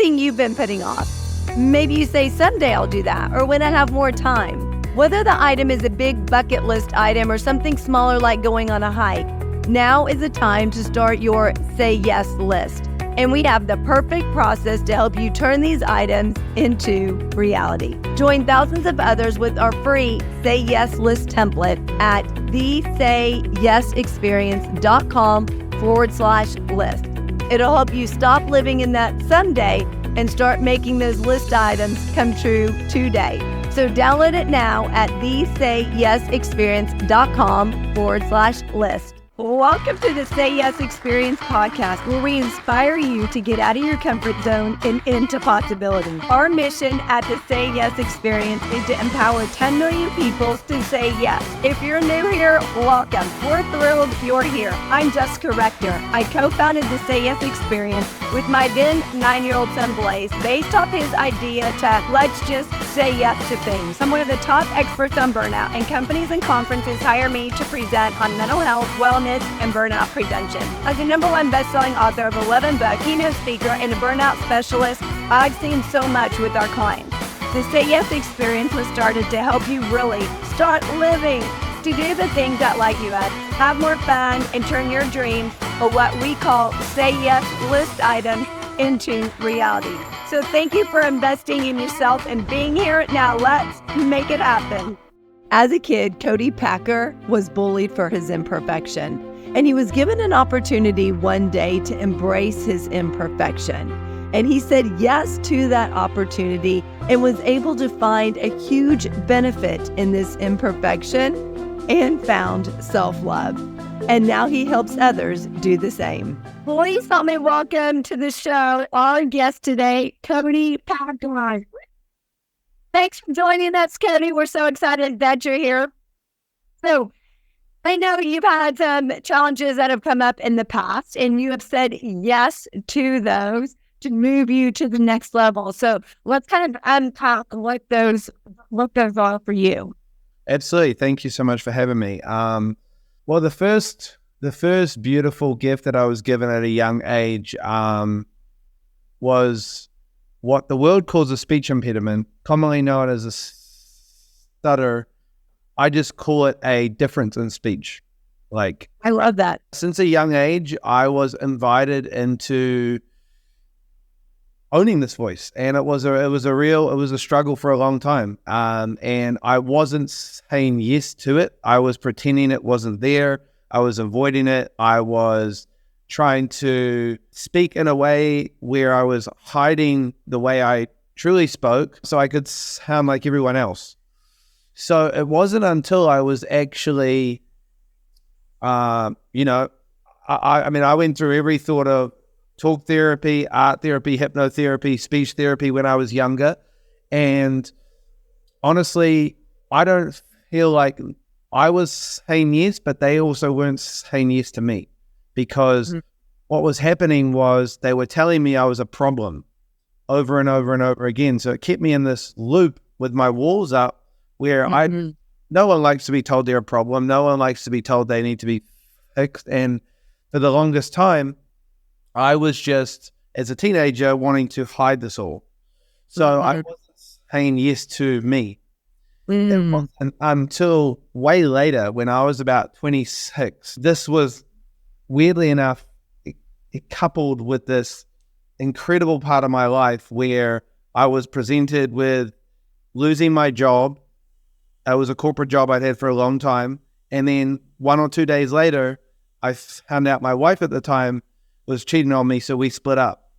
something you've been putting off. Maybe you say, someday I'll do that, or when I have more time. Whether the item is a big bucket list item or something smaller like going on a hike, now is the time to start your Say Yes list. And we have the perfect process to help you turn these items into reality. Join thousands of others with our free Say Yes list template at thesayesexperience.com/list. It'll help you stop living in that someday and start making those list items come true today. So download it now at thesayesexperience.com/list. Welcome to the Say Yes Experience podcast, where we inspire you to get out of your comfort zone and into possibility. Our mission at the Say Yes Experience is to empower 10 million people to say yes. If you're new here, welcome. We're thrilled you're here. I'm Jessica Rector. I co-founded the Say Yes Experience with my then 9-year-old son Blaze, based off his idea to let's just say yes to things. I'm one of the top experts on burnout, and companies and conferences hire me to present on mental health, wellness, and burnout prevention. As a #1 best-selling author of 11 books, keynote speaker, and a burnout specialist, I've seen so much with our clients. The Say Yes Experience was started to help you really start living, to do the things that light you up, have more fun, and turn your dreams, or what we call Say Yes list items, into reality. So thank you for investing in yourself and being here. Now let's make it happen. As a kid, Cody Packer was bullied for his imperfection, and he was given an opportunity one day to embrace his imperfection. And he said yes to that opportunity and was able to find a huge benefit in this imperfection and found self-love. And now he helps others do the same. Please help me welcome to the show our guest today, Cody Packer. Thanks for joining us, Cody. We're so excited that you're here. So I know you've had some challenges that have come up in the past, and you have said yes to those to move you to the next level. So let's kind of unpack what those are for you. Absolutely. Thank you so much for having me. Well, the first beautiful gift that I was given at a young age was what the world calls a speech impediment, commonly known as a stutter. I just call it a difference in speech. I love that. Since a young age, I was invited into owning this voice, and it was a struggle for a long time. And I wasn't saying yes to it. I was pretending it wasn't there. I was avoiding it. I was trying to speak in a way where I was hiding the way I truly spoke so I could sound like everyone else. So it wasn't until I was actually, I went through every thought of talk therapy, art therapy, hypnotherapy, speech therapy when I was younger. And honestly, I don't feel like I was saying yes, but they also weren't saying yes to me. Because what was happening was they were telling me I was a problem over and over and over again. So it kept me in this loop with my walls up where no one likes to be told they're a problem. No one likes to be told they need to be fixed. And for the longest time, I was just, as a teenager, wanting to hide this all. So I wasn't saying yes to me. It wasn't until way later, when I was about 26, this was, weirdly enough, it coupled with this incredible part of my life where I was presented with losing my job. It was a corporate job I'd had for a long time. And then 1 or 2 days later, I found out my wife at the time was cheating on me, so we split up.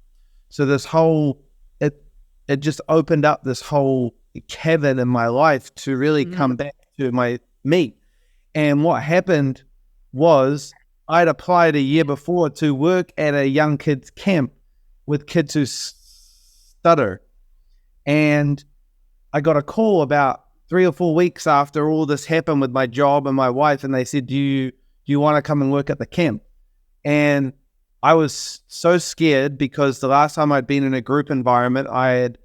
So this whole, it just opened up this whole cabin in my life to really come back to me. And what happened was I'd applied a year before to work at a young kids camp with kids who stutter. And I got a call about 3 or 4 weeks after all this happened with my job and my wife, and they said, do you want to come and work at the camp? And I was so scared because the last time I'd been in a group environment, I had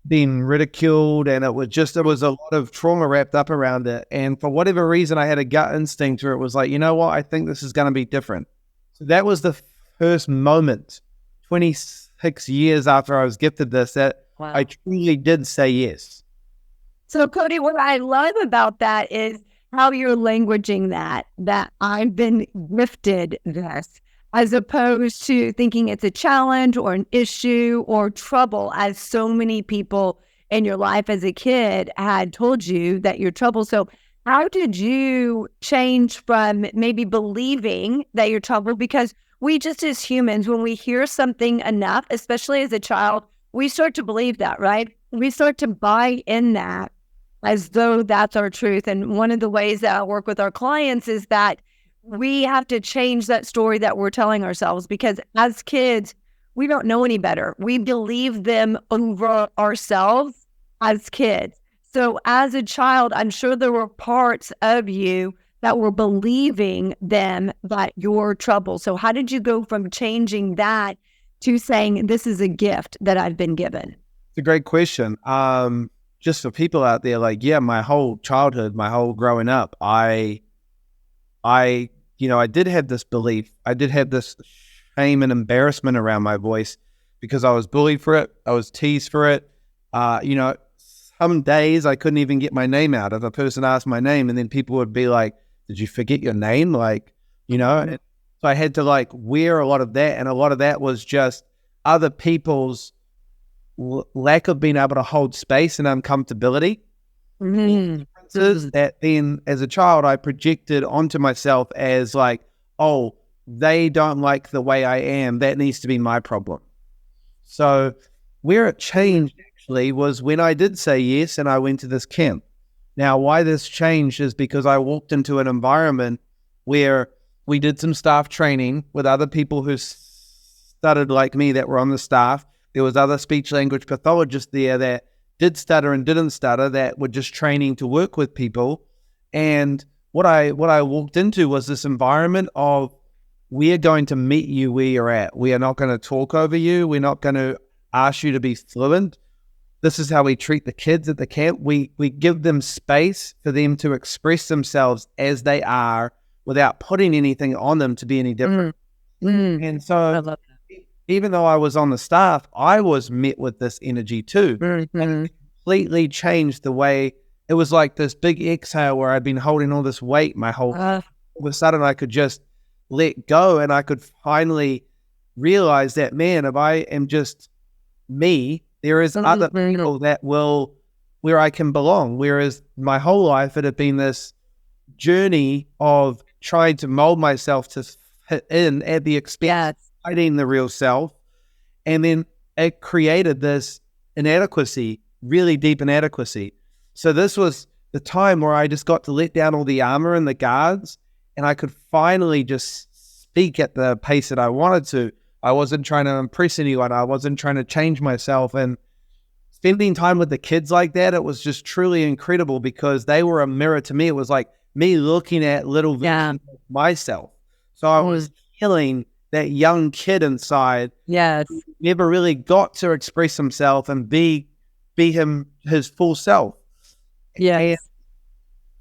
been ridiculed, and it was a lot of trauma wrapped up around it. And for whatever reason, I had a gut instinct where it was like, you know what, I think this is going to be different. So that was the first moment, 26 6 years after I was gifted this that I truly did say yes. So, Cody, what I love about that is how you're languaging that I've been gifted this, as opposed to thinking it's a challenge or an issue or trouble, as so many people in your life as a kid had told you that you're trouble. So how did you change from maybe believing that you're trouble? Because we just as humans, when we hear something enough, especially as a child, we start to believe that, right? We start to buy in that as though that's our truth. And one of the ways that I work with our clients is that we have to change that story that we're telling ourselves, because as kids, we don't know any better. We believe them over ourselves as kids. So as a child, I'm sure there were parts of you that were believing them that you're trouble. So how did you go from changing that to saying, this is a gift that I've been given? It's a great question. Just for people out there, like, yeah, my whole childhood, my whole growing up, I did have this belief. I did have this shame and embarrassment around my voice because I was bullied for it. I was teased for it. Some days I couldn't even get my name out. If a person asked my name, and then people would be like, did you forget your name? And so I had to wear a lot of that. And a lot of that was just other people's lack of being able to hold space and uncomfortability. That then as a child I projected onto myself as oh, they don't like the way I am, that needs to be my problem. So where it changed actually was when I did say yes and I went to this camp. Now why this changed is because I walked into an environment where we did some staff training with other people who stuttered like me that were on the staff. There was other speech language pathologists there that did stutter and didn't stutter that were just training to work with people. And what I walked into was this environment of, we are going to meet you where you're at. We are not going to talk over you. We're not going to ask you to be fluent. This is how we treat the kids at the camp. We give them space for them to express themselves as they are without putting anything on them to be any different. And so even though I was on the staff, I was met with this energy too. And it completely changed the way, it was like this big exhale where I'd been holding all this weight my whole all of a sudden I could just let go, and I could finally realize that, man, if I am just me, there is other people that will, where I can belong. Whereas my whole life it had been this journey of trying to mold myself to fit in at the expense of hiding the real self. And then it created this inadequacy, really deep inadequacy. So this was the time where I just got to let down all the armor and the guards, and I could finally just speak at the pace that I wanted to. I wasn't trying to impress anyone. I wasn't trying to change myself. And spending time with the kids like that, it was just truly incredible because they were a mirror to me. It was like me looking at little versions of myself. So I was feeling that young kid inside. Who never really got to express himself and be his full self. And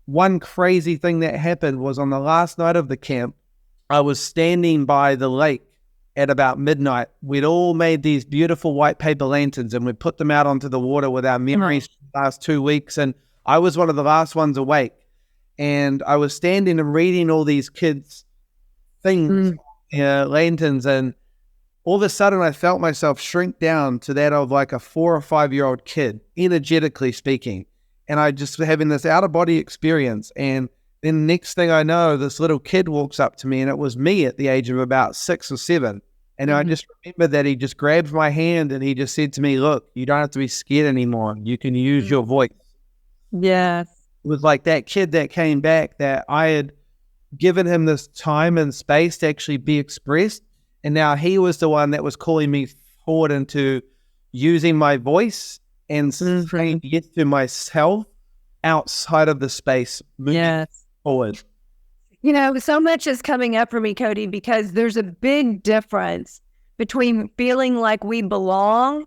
one crazy thing that happened was on the last night of the camp, I was standing by the lake at about midnight. We'd all made these beautiful white paper lanterns and we put them out onto the water with our memories for the last 2 weeks. And I was one of the last ones awake. And I was standing and reading all these kids' things, lanterns, and all of a sudden I felt myself shrink down to that of like a 4 or 5 year old kid, energetically speaking. And I just having this out of body experience. And then the next thing I know, this little kid walks up to me, and it was me at the age of about 6 or 7. And I just remember that he just grabbed my hand and he just said to me, look, you don't have to be scared anymore. You can use your voice. It was like that kid that came back, that I had given him this time and space to actually be expressed. And now he was the one that was calling me forward into using my voice and saying yes to myself outside of the space, moving forward. You know, so much is coming up for me, Cody, because there's a big difference between feeling like we belong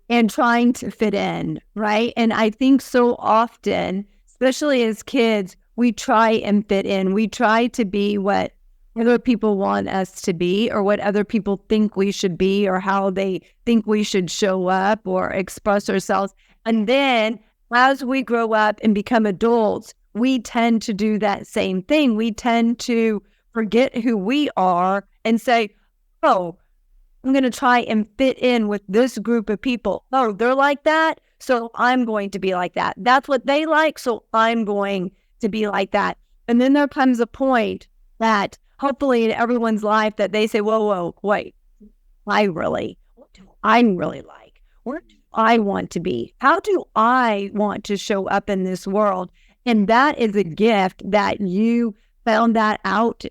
and trying to fit in, right? And I think so often, especially as kids, we try and fit in. We try to be what other people want us to be, or what other people think we should be, or how they think we should show up or express ourselves. And then as we grow up and become adults, we tend to do that same thing. We tend to forget who we are and say, oh, I'm going to try and fit in with this group of people. Oh, they're like that, so I'm going to be like that. That's what they like, so I'm going to be like that. And then there comes a point that hopefully in everyone's life that they say, whoa, wait, what do I really like? What do I want to be? How do I want to show up in this world? And that is a gift that you found that out,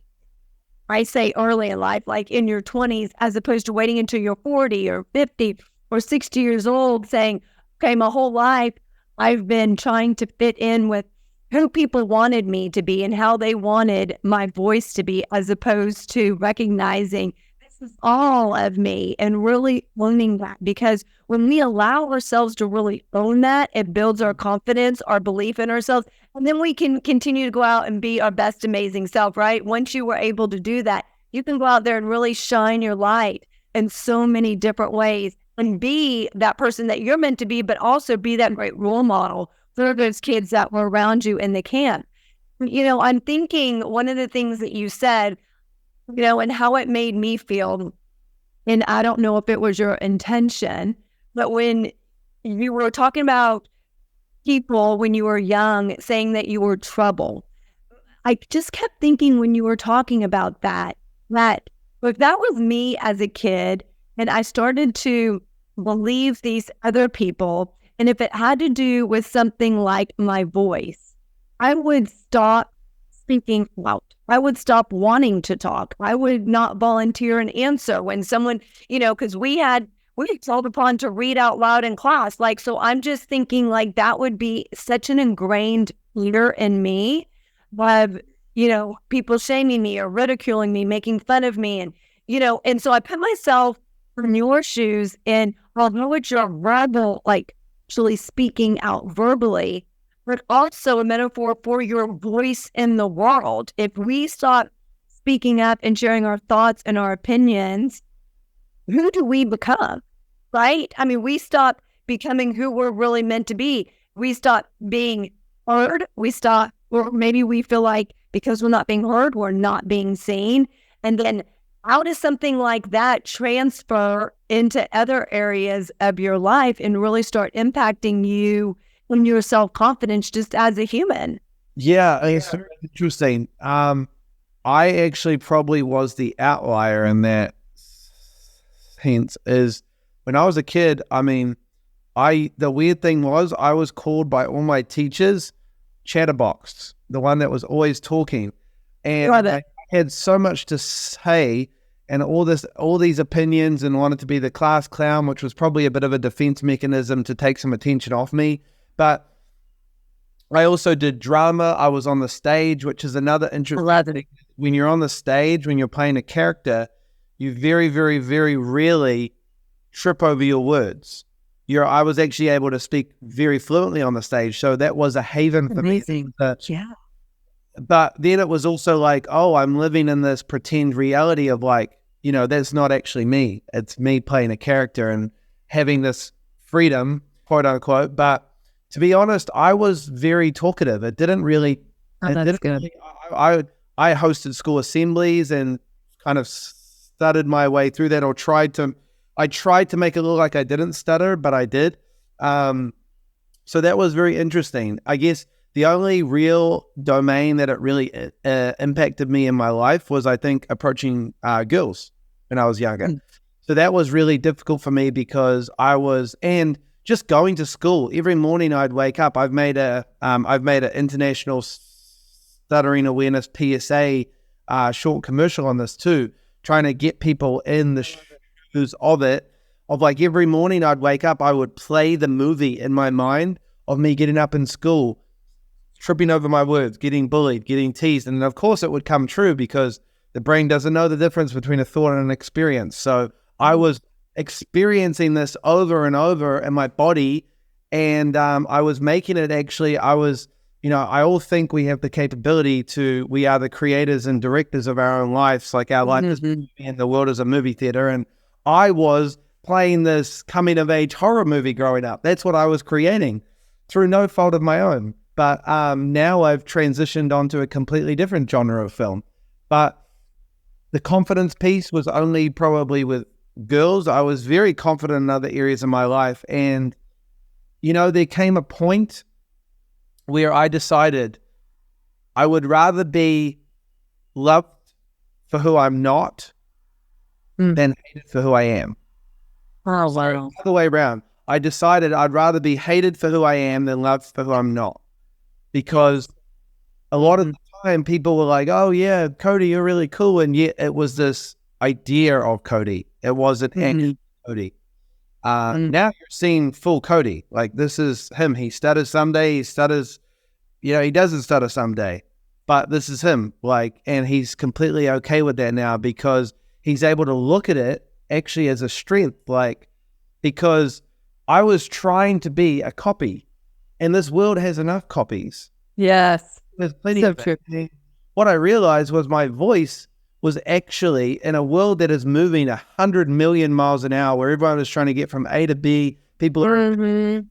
I say early in life, like in your 20s, as opposed to waiting until you're 40 or 50 or 60 years old saying, okay, my whole life I've been trying to fit in with who people wanted me to be and how they wanted my voice to be, as opposed to recognizing this is all of me and really owning that. Because when we allow ourselves to really own that, it builds our confidence, our belief in ourselves, and then we can continue to go out and be our best amazing self, right? Once you were able to do that, you can go out there and really shine your light in so many different ways and be that person that you're meant to be, but also be that great role model for those kids that were around you in the camp. You know, I'm thinking one of the things that you said, you know, and how it made me feel, and I don't know if it was your intention, but when you were talking about people when you were young saying that you were trouble, I just kept thinking when you were talking about that if that was me as a kid and I started to believe these other people, and if it had to do with something like my voice, I would stop speaking out. I would stop wanting to talk. I would not volunteer an answer when someone, you know, because we called upon to read out loud in class. Like, so I'm just thinking like that would be such an ingrained fear in me of, you know, people shaming me or ridiculing me, making fun of me. And, you know, and so I put myself in your shoes, and although it's your rebel, like actually speaking out verbally, but also a metaphor for your voice in the world. If we stop speaking up and sharing our thoughts and our opinions, who do we become, right? I mean, we stop becoming who we're really meant to be. We stop being heard. Or maybe we feel like because we're not being heard, we're not being seen. And then how does something like that transfer into other areas of your life and really start impacting you and your self-confidence just as a human? Yeah, it's very interesting. I actually probably was the outlier in that sense. Is when I was a kid, I mean, the weird thing was I was called by all my teachers chatterbox, the one that was always talking. And I had so much to say and all these opinions and wanted to be the class clown, which was probably a bit of a defense mechanism to take some attention off me. But I also did drama. I was on the stage, which is another interesting thing. When you're on the stage, when you're playing a character, you very, very, very rarely trip over your words. I was actually able to speak very fluently on the stage, so that was a haven for me. Yeah. But then it was also like, oh, I'm living in this pretend reality of like, you know, that's not actually me. It's me playing a character and having this freedom, quote unquote. But to be honest, I was very talkative. It didn't really. That's good. I hosted school assemblies and kind of stuttered my way through that, or I tried to make it look like I didn't stutter, but I did. So that was very interesting. I guess the only real domain that it really impacted me in my life was, I think, approaching girls when I was younger. So that was really difficult for me because and just going to school every morning. I'd wake up. I've made an international stuttering awareness PSA short commercial on this too, trying to get people in the shoes of it. Of like every morning I'd wake up, I would play the movie in my mind of me getting up in school, tripping over my words, getting bullied, getting teased. And of course it would come true because the brain doesn't know the difference between a thought and an experience. So I was experiencing this over and over in my body, and I was making it actually, I was I all think we have the capability we are the creators and directors of our own lives. Like our life is a movie and the world is a movie theater. And I was playing this coming of age horror movie growing up. That's what I was creating through no fault of my own. But now I've transitioned onto a completely different genre of film. But the confidence piece was only probably with girls. I was very confident in other areas of my life. And, there came a point where I decided I would rather be loved for who I'm not than hated for who I am. Oh, wow. The other way around. I decided I'd rather be hated for who I am than loved for who I'm not. Because a lot of the time people were like, oh yeah, Cody, you're really cool. And yet it was this idea of Cody. It wasn't actually Cody. Now you're seeing full Cody. Like, this is him. He stutters someday. He stutters, he doesn't stutter someday, but this is him. Like, and he's completely okay with that now because he's able to look at it actually as a strength. Like, because I was trying to be a copy and this world has enough copies. Yes. There's plenty of it. What I realized was my voice was actually in a world that is moving 100 million miles an hour, where everyone is trying to get from A to B. People are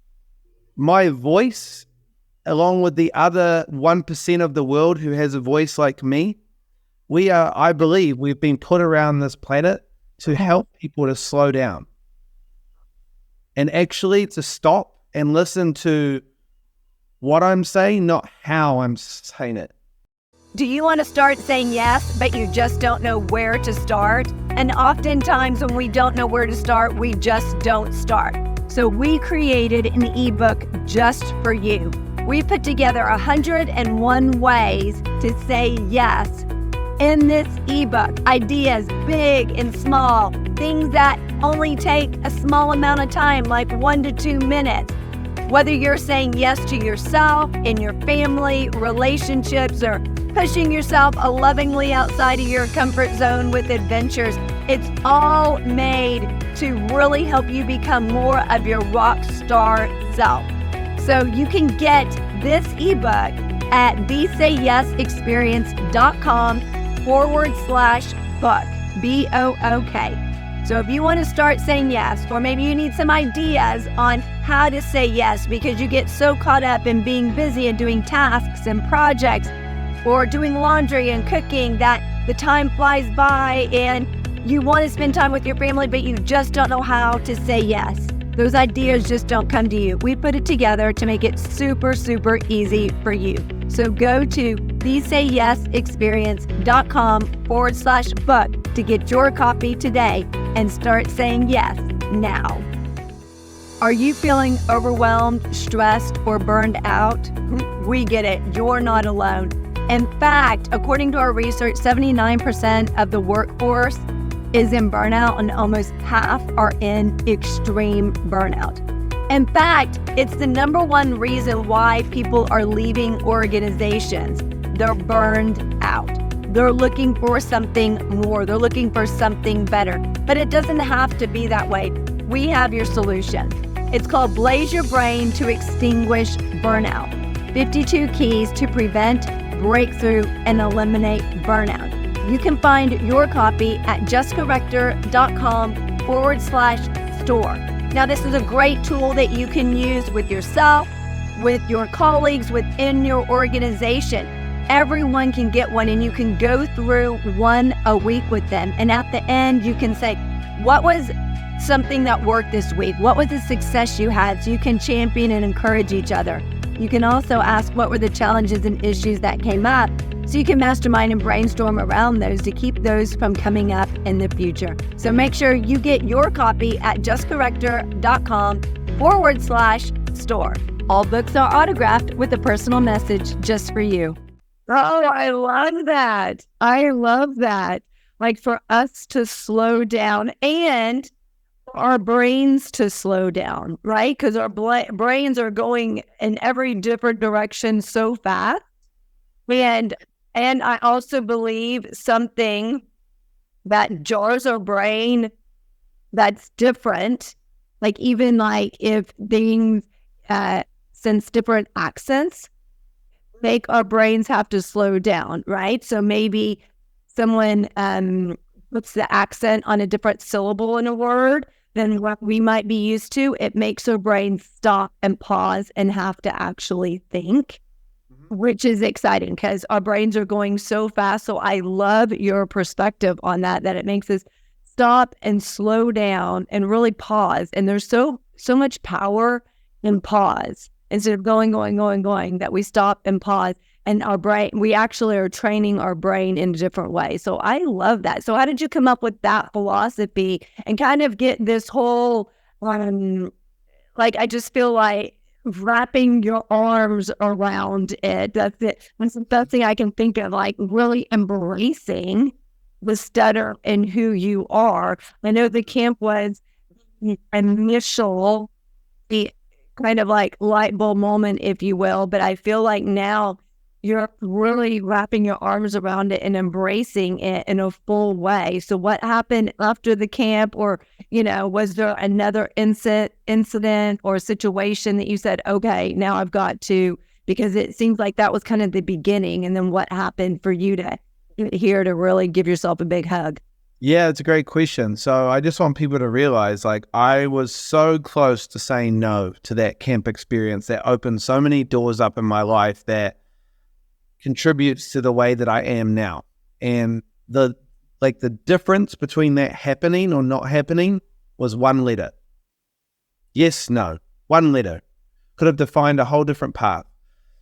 my voice, along with the other 1% of the world who has a voice like me, I believe we've been put around this planet to help people to slow down and actually to stop and listen to what I'm saying, not how I'm saying it. Do you want to start saying yes, but you just don't know where to start? And oftentimes when we don't know where to start, we just don't start. So we created an ebook just for you. We put together 101 ways to say yes. In this ebook, ideas big and small, things that only take a small amount of time, like 1 to 2 minutes. Whether you're saying yes to yourself, in your family, relationships, or pushing yourself lovingly outside of your comfort zone with adventures, it's all made to really help you become more of your rock star self. So you can get this ebook at thesayyesexperience.com/book, BOOK. So if you want to start saying yes, or maybe you need some ideas on how to say yes because you get so caught up in being busy and doing tasks and projects or doing laundry and cooking that the time flies by and you want to spend time with your family, but you just don't know how to say yes. Those ideas just don't come to you. We put it together to make it super, super easy for you. So go to thesayyesexperience.com/book to get your copy today and start saying yes now. Are you feeling overwhelmed, stressed, or burned out? We get it. You're not alone. In fact, according to our research, 79% of the workforce is in burnout and almost half are in extreme burnout. In fact, it's the number one reason why people are leaving organizations. They're burned out. They're looking for something more. They're looking for something better. But it doesn't have to be that way. We have your solution. It's called Blaze Your Brain to Extinguish Burnout. 52 Keys to Prevent, Breakthrough, and Eliminate Burnout. You can find your copy at justcorrector.com/store. Now, this is a great tool that you can use with yourself, with your colleagues, within your organization. Everyone can get one, and you can go through one a week with them. And at the end, you can say, what was something that worked this week? What was the success you had? So you can champion and encourage each other. You can also ask what were the challenges and issues that came up, so you can mastermind and brainstorm around those to keep those from coming up in the future. So make sure you get your copy at justcorrector.com/store. All books are autographed with a personal message just for you. Oh, I love that. I love that. Like, for us to slow down and our brains to slow down, right? Because our brains are going in every different direction so fast. And I also believe something that jars our brain that's different, like even like if things sense different accents, make our brains have to slow down, right? So maybe someone puts the accent on a different syllable in a word than what we might be used to. It makes our brain stop and pause and have to actually think, which is exciting because our brains are going so fast. So I love your perspective on that it makes us stop and slow down and really pause. And there's so much power in pause. Instead of going, that we stop and pause. And our brain, we actually are training our brain in a different way. So I love that. So how did you come up with that philosophy and kind of get this whole, I just feel like wrapping your arms around it. That's it. That's the best thing I can think of, like really embracing the stutter and who you are. I know the camp was initial, the kind of like light bulb moment, if you will, but I feel like now you're really wrapping your arms around it and embracing it in a full way. So what happened after the camp, or, was there another incident or situation that you said, okay, now I've got to, because it seems like that was kind of the beginning. And then what happened for you to here to really give yourself a big hug? Yeah, it's a great question. So I just want people to realize, I was so close to saying no to that camp experience that opened so many doors up in my life that contributes to the way that I am now. And the difference between that happening or not happening was one letter. Yes, no, one letter could have defined a whole different path.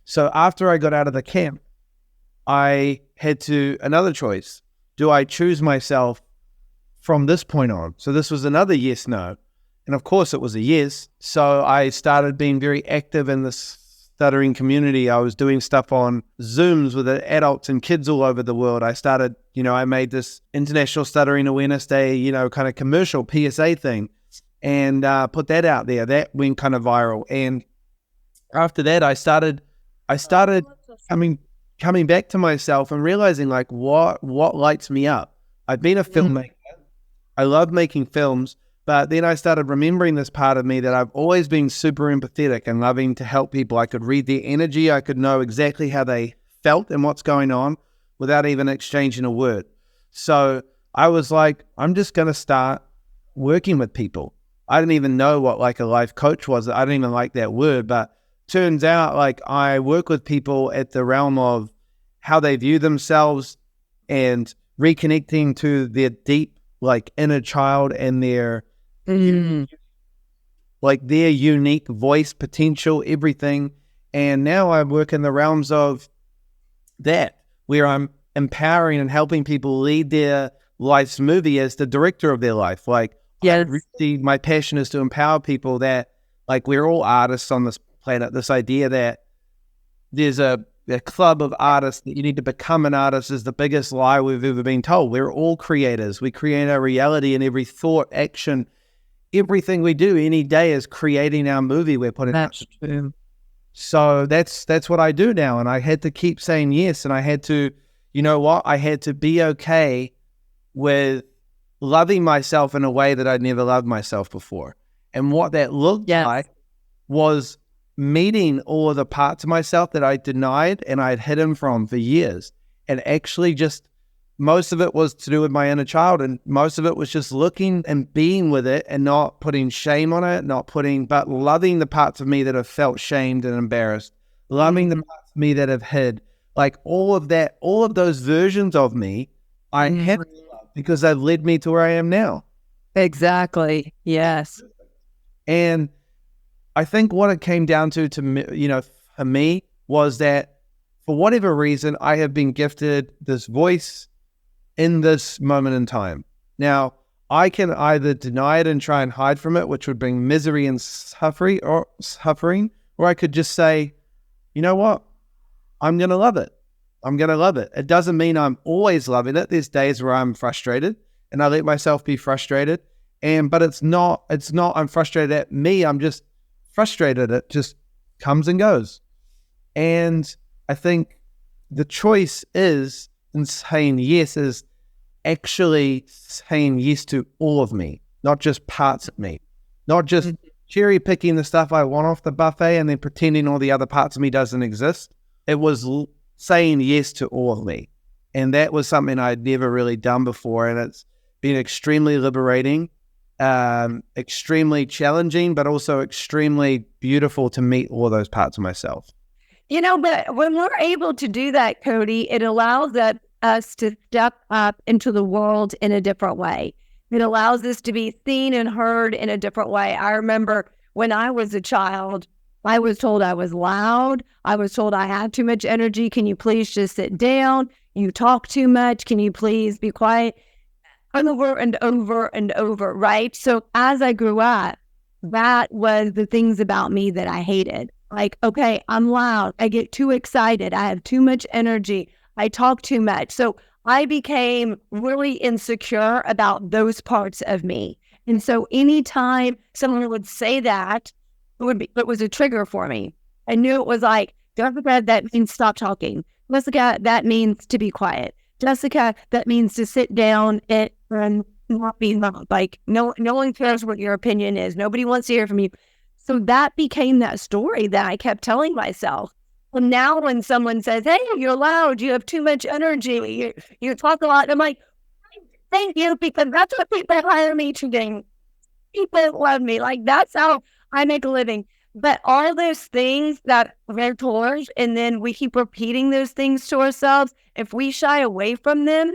So after I got out of the camp, I had another choice. Do I choose myself from this point on? So this was another yes, no. And of course it was a yes. So I started being very active in this stuttering community. I was doing stuff on Zooms with adults and kids all over the world. I started, I made this International Stuttering Awareness Day, kind of commercial PSA thing, and put that out there. That went kind of viral. And after that, I started coming back to myself and realizing what lights me up. I've been a filmmaker. I love making films, but then I started remembering this part of me that I've always been super empathetic and loving to help people. I could read their energy. I could know exactly how they felt and what's going on without even exchanging a word. So I was like, I'm just going to start working with people. I didn't even know what a life coach was. I didn't even like that word, but turns out I work with people at the realm of how they view themselves and reconnecting to their deep inner child and their their unique voice, potential, everything. And now I work in the realms of that, where I'm empowering and helping people lead their life's movie as the director of their life. Yes. Really, my passion is to empower people that we're all artists on this planet. This idea that there's a club of artists, that you need to become an artist, is the biggest lie we've ever been told. We're all creators. We create our reality, and every thought, action, everything we do any day is creating our movie we're putting out. That's true. So that's what I do now. And I had to keep saying yes. And I had to, I had to be okay with loving myself in a way that I'd never loved myself before. And what that looked like was meeting all of the parts of myself that I denied and I'd hidden from for years. And actually most of it was to do with my inner child, and most of it was just looking and being with it and not putting shame on it, but loving the parts of me that have felt shamed and embarrassed, loving the parts of me that have hid. All of that, all of those versions of me, I have to love because they've led me to where I am now. Exactly. Yes. And I think what it came down to me, for me, was that for whatever reason, I have been gifted this voice in this moment in time. Now, I can either deny it and try and hide from it, which would bring misery and suffering, or I could just say, you know what? I'm going to love it. I'm going to love it. It doesn't mean I'm always loving it. There's days where I'm frustrated and I let myself be frustrated. But it's not I'm frustrated at me. I'm just frustrated. It just comes and goes. And I think the choice is in saying yes is actually saying yes to all of me, not just parts of me, not just cherry picking the stuff I want off the buffet and then pretending all the other parts of me doesn't exist. it was saying yes to all of me. And that was something I'd never really done before. And it's been extremely liberating, extremely challenging, but also extremely beautiful to meet all those parts of myself. But when we're able to do that, Cody, it allows us to step up into the world in a different way. It allows us to be seen and heard in a different way. I remember when I was a child, I was told I was loud. I was told I had too much energy. Can you please just sit down? You talk too much. Can you please be quiet? Over and over and over, right? So as I grew up, that was the things about me that I hated. Like, okay, I'm loud. I get too excited. I have too much energy. I talk too much. So I became really insecure about those parts of me. And so anytime someone would say that, it was a trigger for me. I knew it was like, Jessica, that means stop talking. Jessica, that means to be quiet. Jessica, that means to sit down and not be loud. Like, no one cares what your opinion is. Nobody wants to hear from you. So that became that story that I kept telling myself. And now when someone says, hey, you're loud, you have too much energy, you talk a lot, I'm like, thank you, because that's what people hire me to do. People love me. Like, that's how I make a living. But all those things that we're told, and then we keep repeating those things to ourselves, if we shy away from them,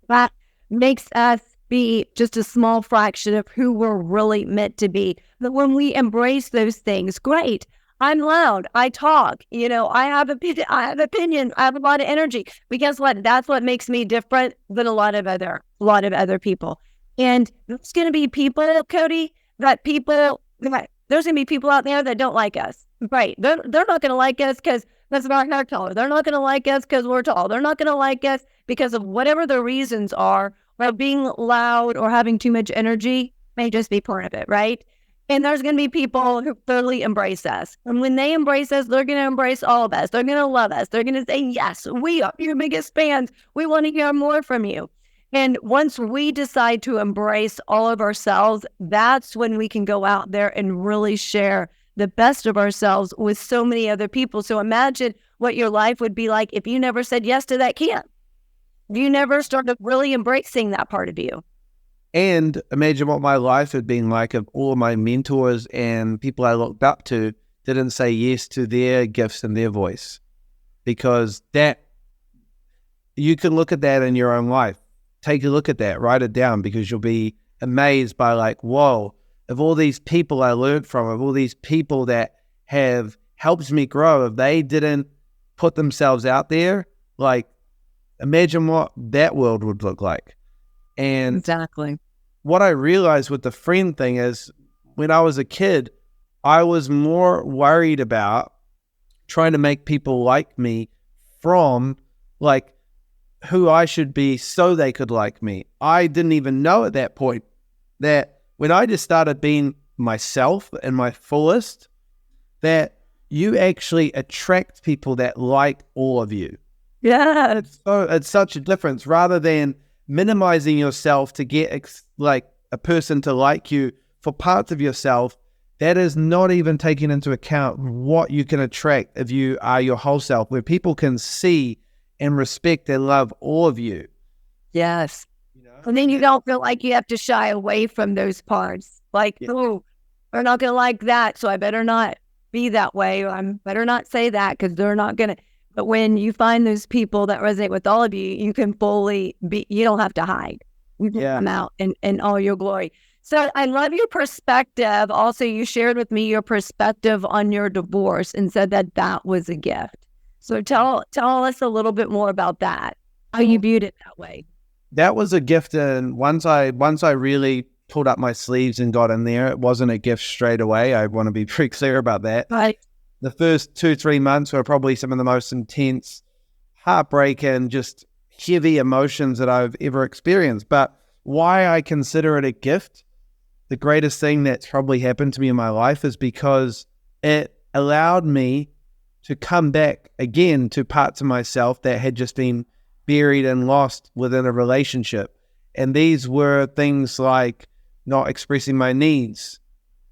that makes us be just a small fraction of who we're really meant to be. But when we embrace those things, great. I'm loud. I talk. I have opinion. I have a lot of energy. But guess what? That's what makes me different than a lot of other people. And there's going to be people, Cody, there's going to be people out there that don't like us. Right. They're not going to like us because that's not hair color. They're not going to like us because we're tall. They're not going to like us because of whatever the reasons are. Well, being loud or having too much energy may just be part of it, right? And there's going to be people who thoroughly embrace us. And when they embrace us, they're going to embrace all of us. They're going to love us. They're going to say, yes, we are your biggest fans. We want to hear more from you. And once we decide to embrace all of ourselves, that's when we can go out there and really share the best of ourselves with so many other people. So imagine what your life would be like if you never said yes to that camp. You never started really embracing that part of you. And imagine what my life had been like if all of my mentors and people I looked up to didn't say yes to their gifts and their voice. Because that, you can look at that in your own life. Take a look at that, write it down, because you'll be amazed by like, whoa, of all these people I learned from, of all these people that have helped me grow, if they didn't put themselves out there, like, imagine what that world would look like. And exactly what I realized with the friend thing is when I was a kid, I was more worried about trying to make people like me from like who I should be so they could like me. I didn't even know at that point that when I just started being myself and my fullest, that you actually attract people that like all of you. Yeah. So it's such a difference rather than minimizing yourself to get like a person to like you for parts of yourself. That is not even taking into account what you can attract if you are your whole self, where people can see and respect and love all of you. Yes. And then you don't feel like you have to shy away from those parts. Like, oh, they're not going to like that, so I better not be that way. Or I better not say that because they're not going to. But when you find those people that resonate with all of you, you can fully be, you don't have to hide. You can come out in all your glory. So I love your perspective. Also, you shared with me your perspective on your divorce and said that that was a gift. So tell us a little bit more about that, how you viewed it that way. That was a gift. And once I really pulled up my sleeves and got in there, it wasn't a gift straight away. I want to be pretty clear about that. Right. The first 2-3 months were probably some of the most intense heartbreak and just heavy emotions that I've ever experienced. But why I consider it a gift, the greatest thing that's probably happened to me in my life, is because it allowed me to come back again to parts of myself that had just been buried and lost within a relationship. And these were things like not expressing my needs,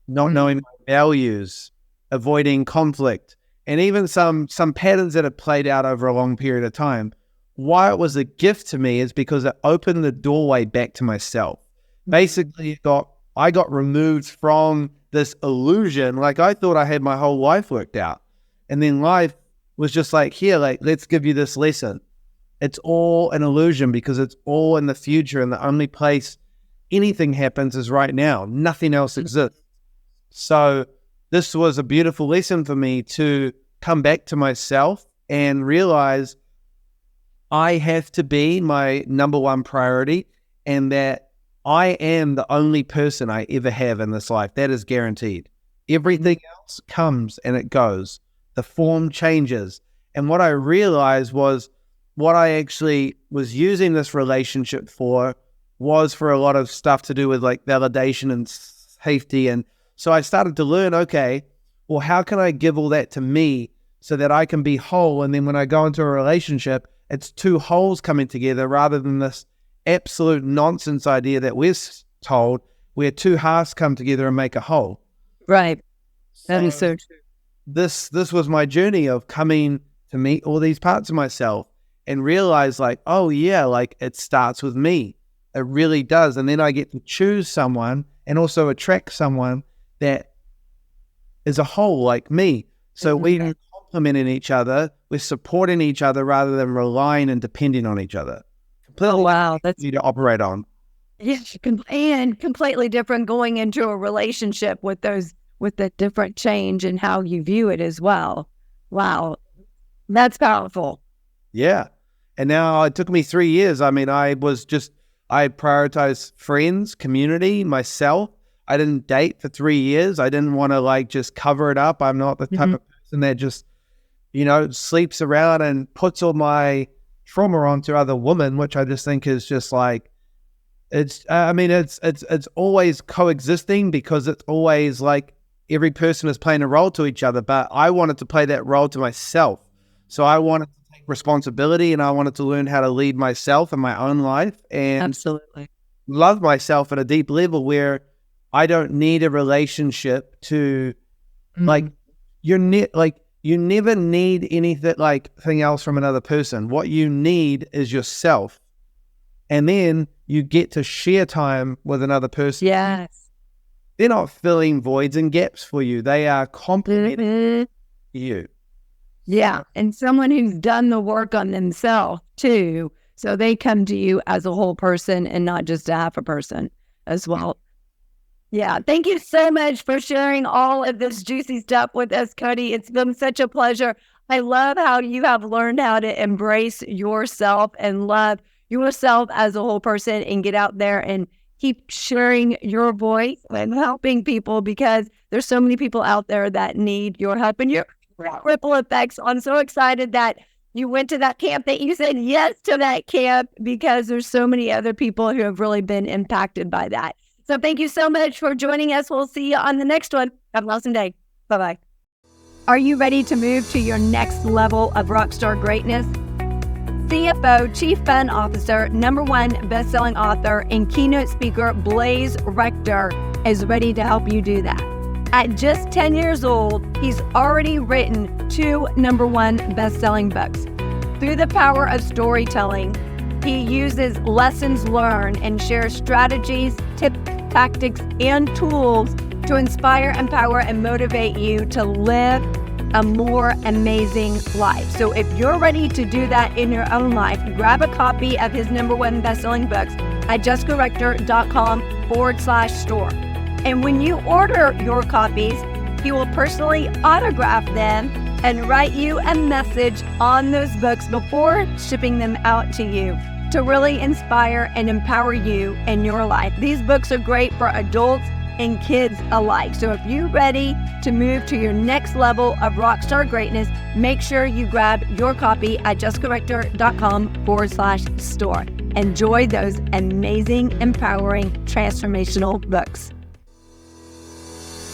not knowing my values, avoiding conflict. and even some patterns that have played out over a long period of time. Why it was a gift to me is because it opened the doorway back to myself. Basically, I got removed from this illusion. Like, I thought I had my whole life worked out. And then life was just like, here, like, let's give you this lesson. It's all an illusion because it's all in the future, and the only place anything happens is right now. Nothing else exists. So this was a beautiful lesson for me to come back to myself and realize I have to be my number one priority, and that I am the only person I ever have in this life. That is guaranteed. Everything else comes and it goes. The form changes. And what I realized was what I actually was using this relationship for was for a lot of stuff to do with like validation and safety. And so I started to learn, okay, well, how can I give all that to me so that I can be whole? And then when I go into a relationship, it's two wholes coming together rather than this absolute nonsense idea that we're told where two halves come together and make a whole. Right. That is so true. This was my journey of coming to meet all these parts of myself and realize like, oh yeah, like it starts with me. It really does. And then I get to choose someone and also attract someone that is a whole like me. So we're complementing each other. We're supporting each other rather than relying and depending on each other. Completely that's easy to operate on. Yes, and completely different going into a relationship with the different change and how you view it as well. Wow. That's powerful. Yeah. And now it took me 3 years. I mean, I prioritized friends, community, myself. I didn't date for 3 years. I didn't want to like just cover it up. I'm not the type of person that just, sleeps around and puts all my trauma onto other women, which I just think is just like, it's always coexisting because it's always like every person is playing a role to each other. But I wanted to play that role to myself. So I wanted to take responsibility, and I wanted to learn how to lead myself in my own life and absolutely love myself at a deep level where I don't need a relationship to you never need anything else from another person. What you need is yourself. And then you get to share time with another person. Yes. They're not filling voids and gaps for you. They are complementing you. Yeah. And someone who's done the work on themselves too. So they come to you as a whole person and not just a half a person as well. Yeah. Thank you so much for sharing all of this juicy stuff with us, Cody. It's been such a pleasure. I love how you have learned how to embrace yourself and love yourself as a whole person and get out there and keep sharing your voice and helping people, because there's so many people out there that need your help and your ripple effects. I'm so excited that you went to that camp, that you said yes to that camp, because there's so many other people who have really been impacted by that. So thank you so much for joining us. We'll see you on the next one. Have an awesome day. Bye-bye. Are you ready to move to your next level of rockstar greatness? CFO, Chief Fun Officer, #1 best-selling author, and keynote speaker Blaze Rector is ready to help you do that. At just 10 years old, he's already written 2 #1 best-selling books. Through the power of storytelling, he uses lessons learned and shares strategies, tips, tactics, and tools to inspire, empower, and motivate you to live a more amazing life. So if you're ready to do that in your own life, grab a copy of his #1 best-selling books at jessicarector.com/store. And when you order your copies, he will personally autograph them and write you a message on those books before shipping them out to you to really inspire and empower you in your life. These books are great for adults and kids alike. So if you're ready to move to your next level of rockstar greatness, make sure you grab your copy at jessicarector.com/store. Enjoy those amazing, empowering, transformational books.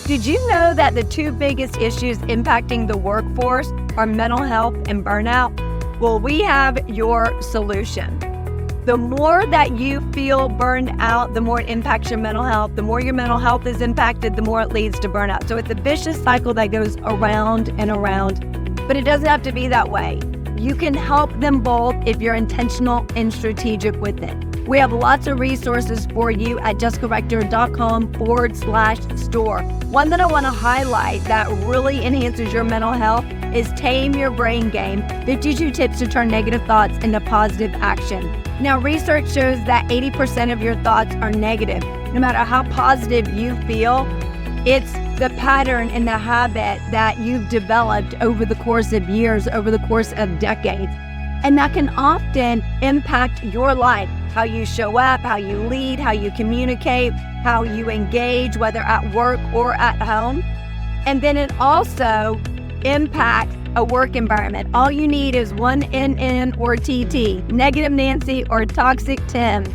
Did you know that the 2 biggest issues impacting the workforce are mental health and burnout? Well, we have your solution. The more that you feel burned out, the more it impacts your mental health. The more your mental health is impacted, the more it leads to burnout. So it's a vicious cycle that goes around and around but it doesn't have to be that way. You can help them both if you're intentional and strategic with it. We have lots of resources for you at justcorrector.com/store. One that I want to highlight that really enhances your mental health is Tame Your Brain Game, 52 Tips to Turn Negative Thoughts into Positive Action. Now, research shows that 80% of your thoughts are negative. No matter how positive you feel, it's the pattern and the habit that you've developed over the course of years, over the course of decades. And that can often impact your life, how you show up, how you lead, how you communicate, how you engage, whether at work or at home. And then it also impacts a work environment. All you need is one NN or TT, negative Nancy or toxic Tim,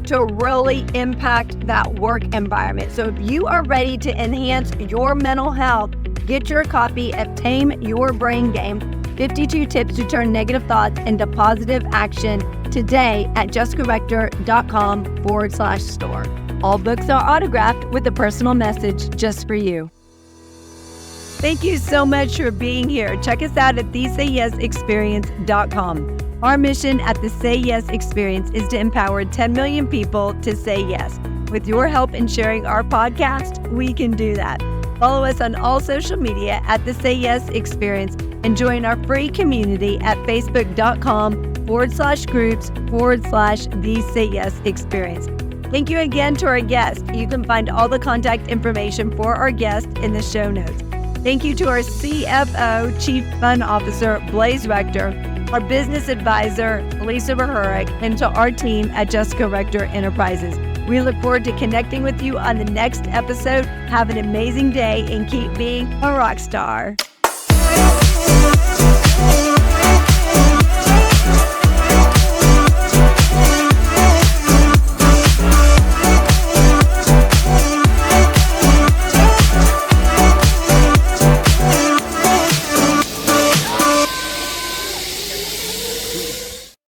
to really impact that work environment. So if you are ready to enhance your mental health, get your copy of Tame Your Brain Game, 52 Tips to Turn Negative Thoughts into Positive Action today at justcorrector.com/store. All books are autographed with a personal message just for you. Thank you so much for being here. Check us out at thesayyesexperience.com. Our mission at the Say Yes Experience is to empower 10 million people to say yes. With your help in sharing our podcast, we can do that. Follow us on all social media at the Say Yes Experience and join our free community at facebook.com/groups/the Say Yes Experience. Thank you again to our guest. You can find all the contact information for our guest in the show notes. Thank you to our CFO, Chief Fun Officer, Blaze Rector, our business advisor, Lisa Verhurick, and to our team at Jessica Rector Enterprises. We look forward to connecting with you on the next episode. Have an amazing day and keep being a rock star.